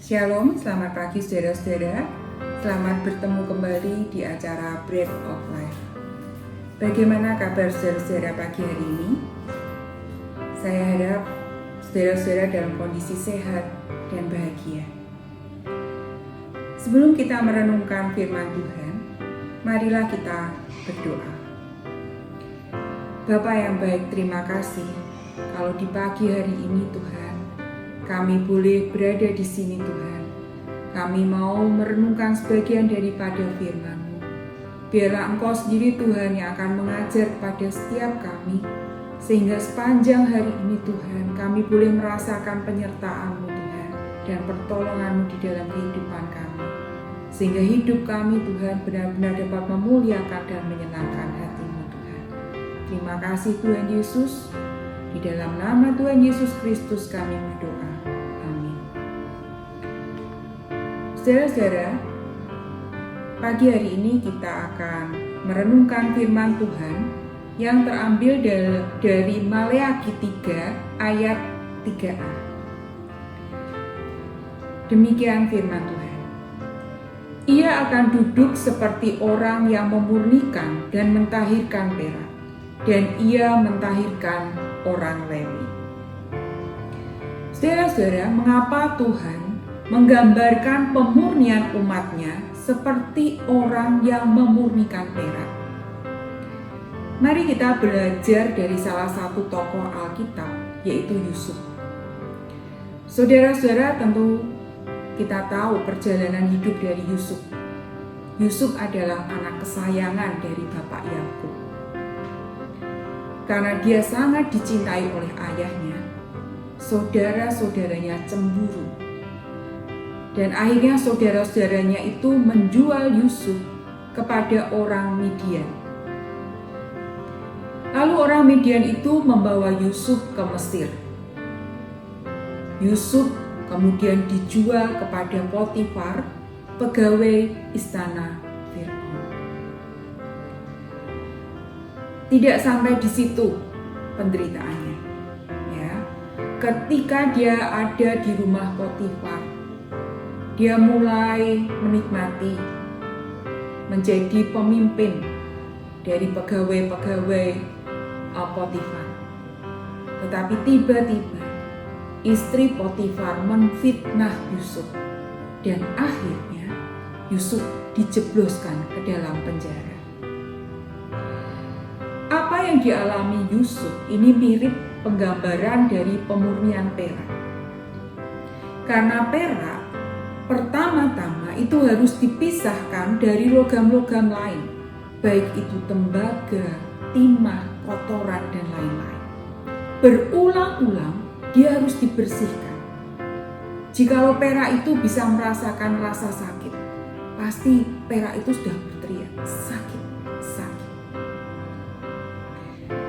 Shalom, selamat pagi saudara-saudara. Selamat bertemu kembali di acara Bread of Life. Bagaimana kabar saudara-saudara pagi hari ini? Saya harap saudara-saudara dalam kondisi sehat dan bahagia. Sebelum kita merenungkan firman Tuhan, marilah kita berdoa. Bapa yang baik, terima kasih kalau di pagi hari ini Tuhan, kami boleh berada di sini Tuhan. Kami mau merenungkan sebagian daripada firman-Mu. Biarlah Engkau sendiri Tuhan yang akan mengajar kepada setiap kami, sehingga sepanjang hari ini Tuhan, kami boleh merasakan penyertaan-Mu Tuhan, dan pertolongan-Mu di dalam kehidupan kami. Sehingga hidup kami Tuhan benar-benar dapat memuliakan dan menyenangkan hati-Mu Tuhan. Terima kasih Tuhan Yesus. Di dalam nama Tuhan Yesus Kristus kami berdoa. Amin. Saudara-saudara, pagi hari ini kita akan merenungkan firman Tuhan yang terambil dari Maleakhi 3 ayat 3a. Demikian firman Tuhan. Ia akan duduk seperti orang yang memurnikan dan mentahirkan perak, dan ia mentahirkan orang Lewi. Saudara-saudara, mengapa Tuhan menggambarkan pemurnian umatnya seperti orang yang memurnikan perak? Mari kita belajar dari salah satu tokoh Alkitab, yaitu Yusuf. Saudara-saudara, tentu kita tahu perjalanan hidup dari Yusuf. Yusuf adalah anak kesayangan dari Bapak Yakub. Karena dia sangat dicintai oleh ayahnya, saudara-saudaranya cemburu. Dan akhirnya saudara-saudaranya itu menjual Yusuf kepada orang Midian. Lalu orang Midian itu membawa Yusuf ke Mesir. Yusuf kemudian dijual kepada Potifar, pegawai istana Firaun. Tidak sampai di situ penderitaannya. Ya, ketika dia ada di rumah Potifar, dia mulai menikmati menjadi pemimpin dari pegawai-pegawai Potifar. Tetapi tiba-tiba istri Potifar menfitnah Yusuf, dan akhirnya Yusuf dijebloskan ke dalam penjara. Apa yang dialami Yusuf ini mirip penggambaran dari pemurnian perak. Karena perak pertama-tama itu harus dipisahkan dari logam-logam lain, baik itu tembaga, timah, kotoran, dan lain-lain. Berulang-ulang dia harus dibersihkan. Jikalau perak itu bisa merasakan rasa sakit, pasti perak itu sudah berteriak, sakit, sakit.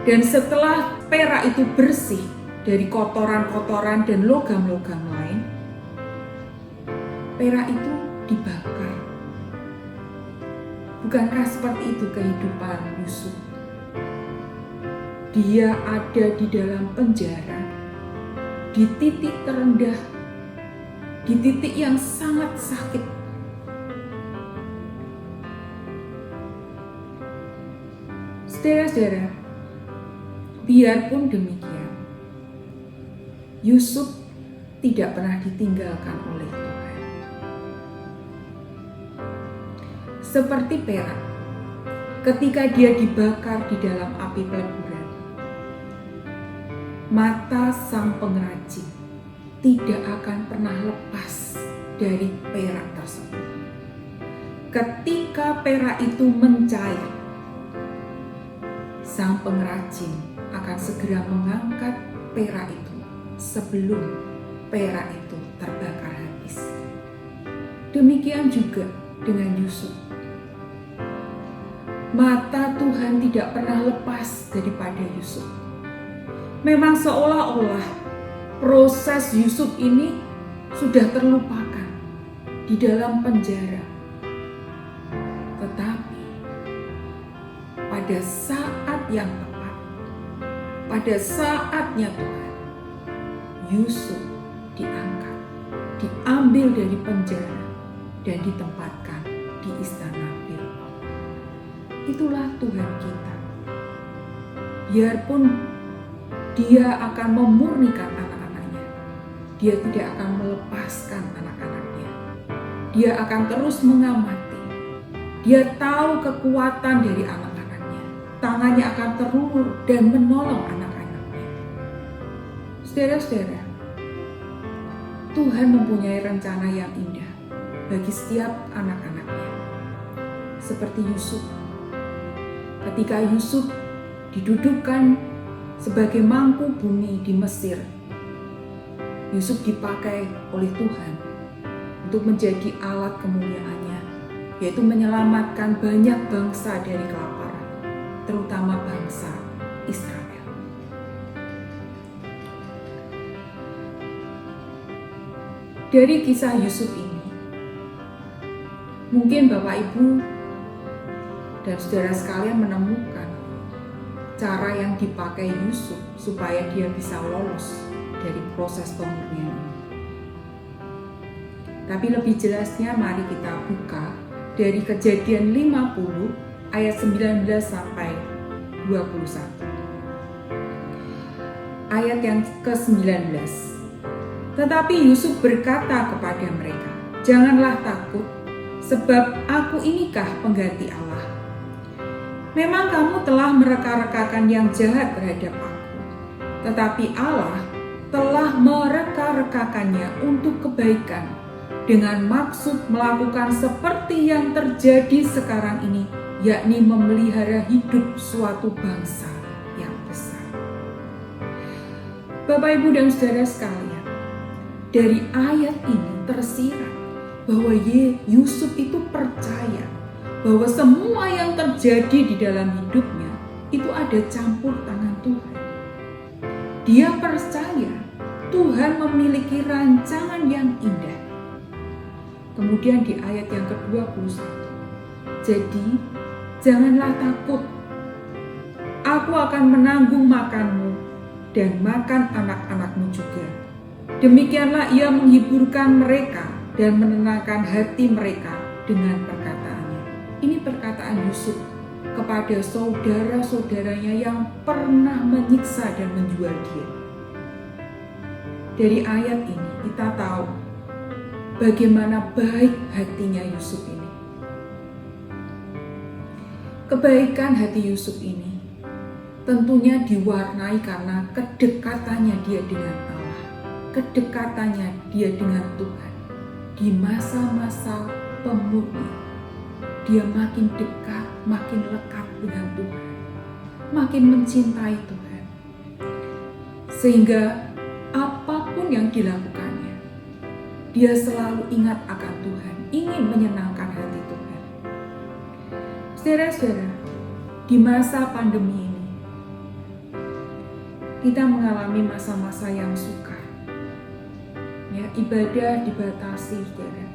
Dan setelah perak itu bersih dari kotoran-kotoran dan logam-logam lain, perak itu dibakar. Bukankah seperti itu kehidupan Yusuf? Dia ada di dalam penjara, di titik terendah, di titik yang sangat sakit. Saudara-saudara, biarpun demikian, Yusuf tidak pernah ditinggalkan oleh Tuhan. Seperti perak, ketika dia dibakar di dalam api peleburan, mata sang pengrajin tidak akan pernah lepas dari perak tersebut. Ketika perak itu mencair, sang pengrajin akan segera mengangkat perak itu sebelum perak itu terbakar habis. Demikian juga dengan Yusuf. Mata Tuhan tidak pernah lepas daripada Yusuf. Memang seolah-olah proses Yusuf ini sudah terlupakan di dalam penjara. Tetapi pada saat yang tepat, pada saatnya Tuhan, Yusuf diangkat diambil dari penjara dan ditempatkan di istana Fir'aun. Itulah Tuhan kita. Biarpun Dia akan memurnikan anak-anaknya, Dia tidak akan melepaskan anak-anaknya. Dia akan terus mengamati. Dia tahu kekuatan dari anak-anaknya. Tangannya akan terulur dan menolong anak-anaknya. Saudara-saudara, Tuhan mempunyai rencana yang indah bagi setiap anak-anaknya. Seperti Yusuf. Ketika Yusuf didudukkan sebagai mangku bumi di Mesir, Yusuf dipakai oleh Tuhan untuk menjadi alat kemuliaannya, yaitu menyelamatkan banyak bangsa dari kelaparan, terutama bangsa Israel. Dari kisah Yusuf ini, mungkin Bapak Ibu dan saudara sekalian menemukan cara yang dipakai Yusuf supaya dia bisa lolos dari proses pemurnian ini. Tapi lebih jelasnya mari kita buka dari Kejadian 50 ayat 19 sampai 21. Ayat yang ke-19. Tetapi Yusuf berkata kepada mereka, "Janganlah takut, sebab aku inikah pengganti Allah. Memang kamu telah mereka-rekakan yang jahat terhadap aku, tetapi Allah telah mereka-rekakannya untuk kebaikan, dengan maksud melakukan seperti yang terjadi sekarang ini, yakni memelihara hidup suatu bangsa yang besar." Bapak, Ibu, dan saudara sekalian, dari ayat ini tersirat bahwa Yusuf itu percaya bahwa semua yang terjadi di dalam hidupnya itu ada campur tangan Tuhan. Dia percaya Tuhan memiliki rancangan yang indah. Kemudian di ayat yang ke-21, "Jadi janganlah takut, aku akan menanggung makanmu dan makan anak-anakmu juga. Demikianlah ia menghiburkan mereka dan menenangkan hati mereka dengan perkataannya." Ini perkataan Yusuf kepada saudara-saudaranya yang pernah menyiksa dan menjual dia. Dari ayat ini kita tahu bagaimana baik hatinya Yusuf ini. Kebaikan hati Yusuf ini tentunya diwarnai karena kedekatannya dia dengan Allah, kedekatannya dia dengan Tuhan. Di masa-masa pemurnian, dia makin dekat, makin lekat dengan Tuhan, makin mencintai Tuhan. Sehingga apapun yang dilakukannya, dia selalu ingat akan Tuhan, ingin menyenangkan hati Tuhan. Saudara-saudara, di masa pandemi ini, kita mengalami masa-masa yang sukar. Ya, ibadah dibatasi, saudara.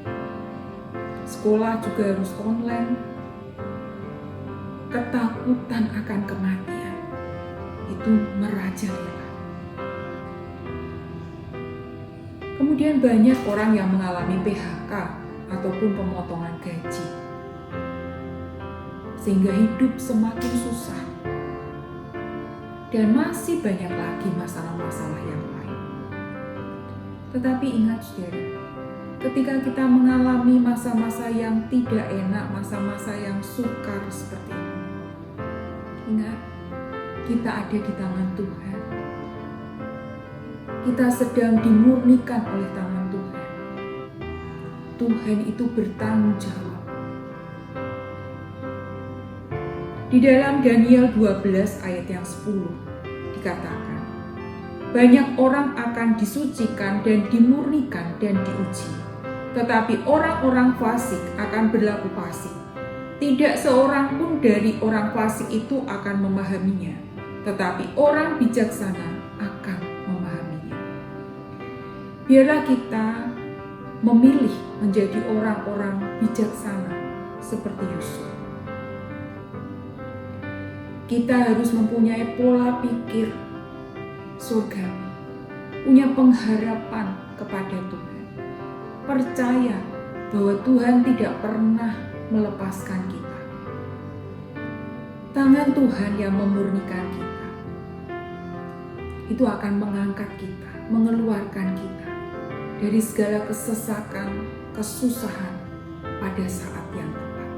Sekolah juga harus online. Ketakutan akan kematian itu merajalela. Kemudian banyak orang yang mengalami PHK ataupun pemotongan gaji, sehingga hidup semakin susah. Dan masih banyak lagi masalah-masalah yang lain. Tetapi ingat, saudara, ketika kita mengalami masa-masa yang tidak enak, masa-masa yang sukar seperti ini, ingat, kita ada di tangan Tuhan. Kita sedang dimurnikan oleh tangan Tuhan. Tuhan itu bertanggung jawab. Di dalam Daniel 12 ayat yang 10 dikatakan, banyak orang akan disucikan dan dimurnikan dan diuji, tetapi orang-orang fasik akan berlaku fasik. Tidak seorang pun dari orang fasik itu akan memahaminya, tetapi orang bijaksana akan memahaminya. Biarlah kita memilih menjadi orang-orang bijaksana seperti Yusuf. Kita harus mempunyai pola pikir surgawi, punya pengharapan kepada Tuhan. percaya bahwa Tuhan tidak pernah melepaskan kita. Tangan Tuhan yang memurnikan kita itu akan mengangkat kita, mengeluarkan kita dari segala kesesakan, kesusahan pada saat yang tepat.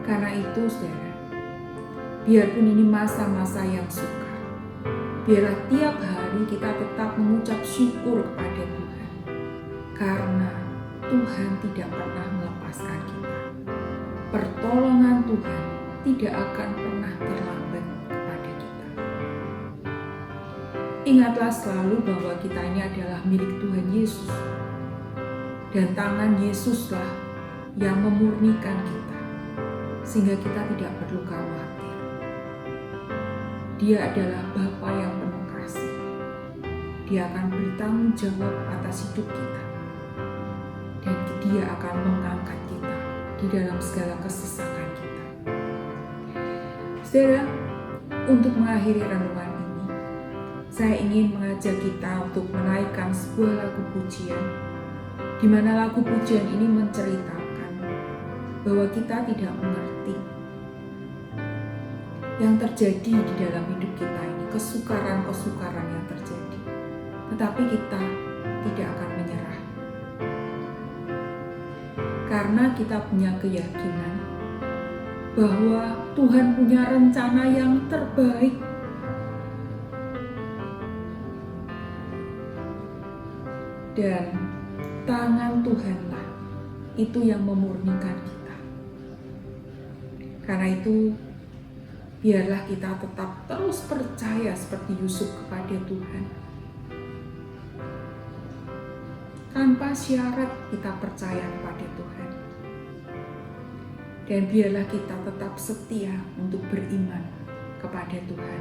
Karena itu, saudara, biarpun ini masa-masa yang sukar, biarlah tiap hari kita tetap mengucap syukur kepada Tuhan, karena Tuhan tidak pernah melepaskan kita. Pertolongan Tuhan tidak akan pernah terlambat kepada kita. Ingatlah selalu bahwa kita ini adalah milik Tuhan Yesus, dan tangan Yesuslah yang memurnikan kita, sehingga kita tidak perlu khawatir. Dia adalah Bapa yang penuh kasih. Dia akan bertanggung jawab atas hidup kita, dan Dia akan mengangkat kita di dalam segala kesesakan kita. Saudara, untuk mengakhiri renungan ini, saya ingin mengajak kita untuk menaikkan sebuah lagu pujian, di mana lagu pujian ini menceritakan bahwa kita tidak mengerti yang terjadi di dalam hidup kita ini, kesukaran-kesukaran yang terjadi, tetapi kita tidak akan menyerah. Karena kita punya keyakinan bahwa Tuhan punya rencana yang terbaik. Dan tangan Tuhanlah itu yang memurnikan kita. Karena itu, biarlah kita tetap terus percaya seperti Yusuf kepada Tuhan. Tanpa syarat kita percaya kepada Tuhan. Dan biarlah kita tetap setia untuk beriman kepada Tuhan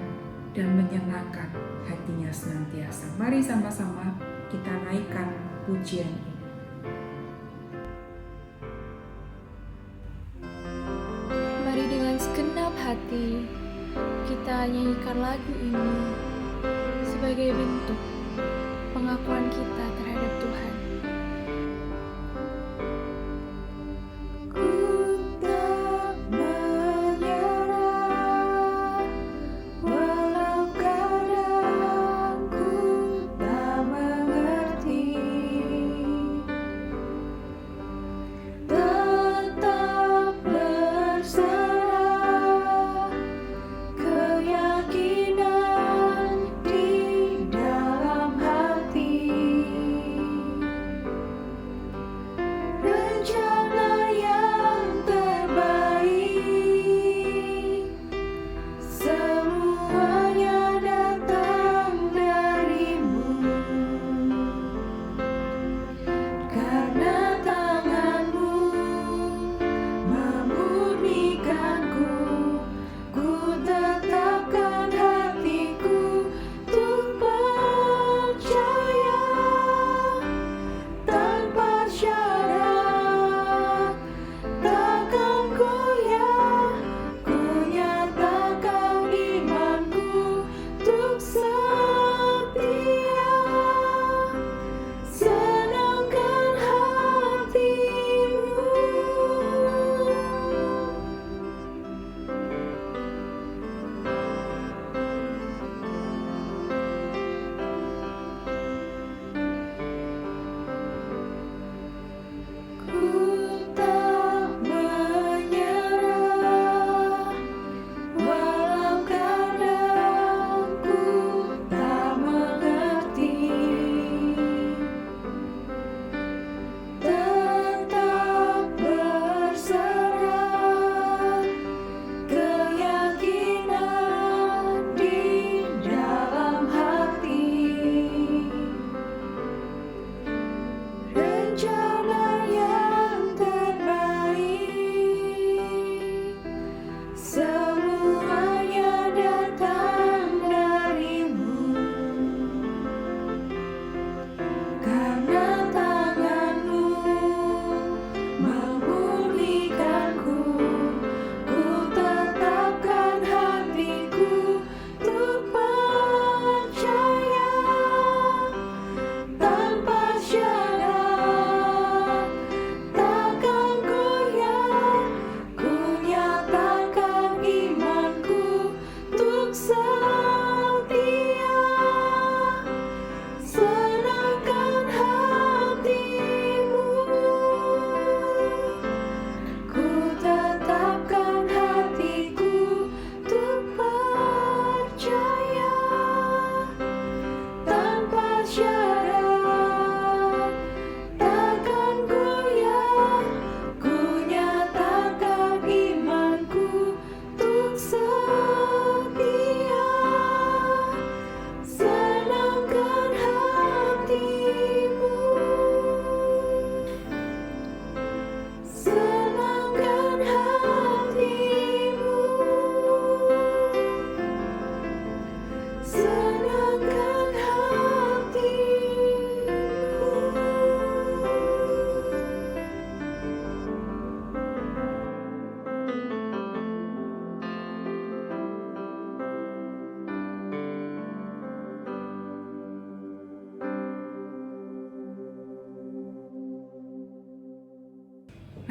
dan menyenangkan hatinya senantiasa. Mari sama-sama kita naikkan pujian ini. Mari dengan segenap hati kita nyanyikan lagu ini sebagai bentuk pengakuan kita terhadap Tuhan.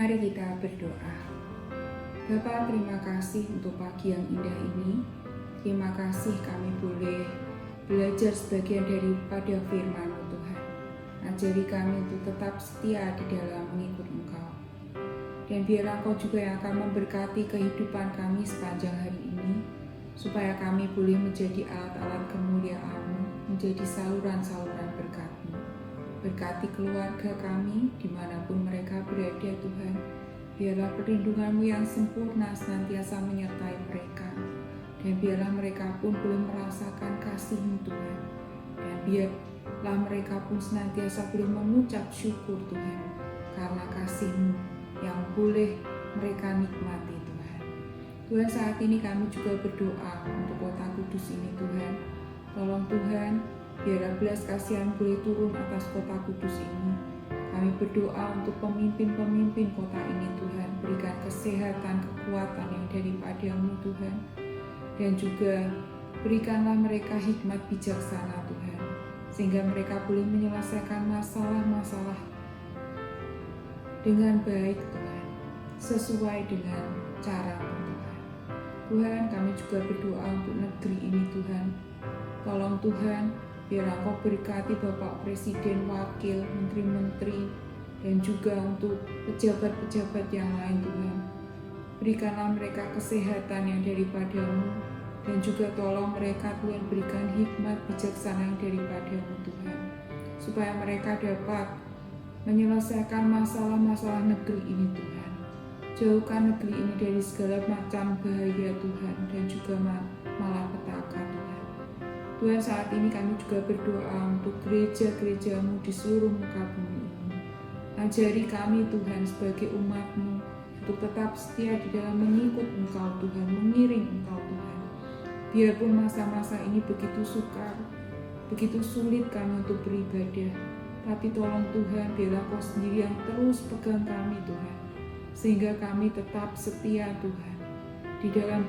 Mari kita berdoa. Bapa, terima kasih untuk pagi yang indah ini. Terima kasih kami boleh belajar sebagian daripada firman-Mu Tuhan. Ajari kami untuk tetap setia di dalam mengikut Engkau. Dan biarlah Engkau juga yang akan memberkati kehidupan kami sepanjang hari ini, supaya kami boleh menjadi alat-alat kemuliaan-Mu, menjadi saluran-saluran berkat-Mu. Berkati keluarga kami dimanapun mereka berada Tuhan. Biarlah perlindungan-Mu yang sempurna senantiasa menyertai mereka. Dan biarlah mereka pun boleh merasakan kasih-Mu Tuhan. Dan biarlah mereka pun senantiasa boleh mengucap syukur Tuhan, karena kasih-Mu yang boleh mereka nikmati Tuhan. Tuhan, saat ini kami juga berdoa untuk kota Kudus ini Tuhan. Tolong Tuhan, biarlah belas kasihan boleh turun atas kota Kudus ini. Kami berdoa untuk pemimpin-pemimpin kota ini Tuhan. Berikan kesehatan, kekuatan yang daripada-Mu Tuhan. Dan juga berikanlah mereka hikmat bijaksana Tuhan, sehingga mereka boleh menyelesaikan masalah-masalah dengan baik Tuhan, sesuai dengan cara-Mu Tuhan. Tuhan, kami juga berdoa untuk negeri ini Tuhan. Tolong Tuhan, biar Engkau berkati Bapak Presiden, Wakil, Menteri-Menteri, dan juga untuk pejabat-pejabat yang lain Tuhan. Berikanlah mereka kesehatan yang daripada-Mu, dan juga tolong mereka Tuhan berikan hikmat bijaksana yang daripada-Mu Tuhan, supaya mereka dapat menyelesaikan masalah-masalah negeri ini Tuhan. Jauhkan negeri ini dari segala macam bahaya Tuhan, dan juga malapetaka Tuhan. Tuhan, saat ini kami juga berdoa untuk gereja-gereja-Mu di seluruh muka bumi ini. Ajari kami Tuhan sebagai umat-Mu untuk tetap setia di dalam mengikut Engkau Tuhan, mengiring Engkau Tuhan. Biarpun masa-masa ini begitu sukar, begitu sulit kami untuk beribadah, tapi tolong Tuhan, biarlah Kau sendiri yang terus pegang kami Tuhan, sehingga kami tetap setia Tuhan di dalam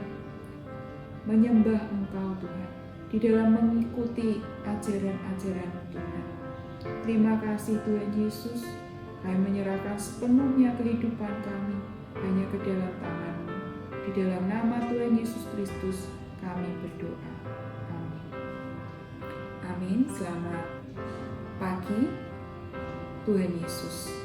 menyembah Engkau Tuhan, di dalam mengikuti ajaran-ajaran Tuhan. Terima kasih Tuhan Yesus, kami menyerahkan sepenuhnya kehidupan kami hanya ke dalam tangan-Mu. Di dalam nama Tuhan Yesus Kristus kami berdoa. Amin. Amin. Selamat pagi, Tuhan Yesus.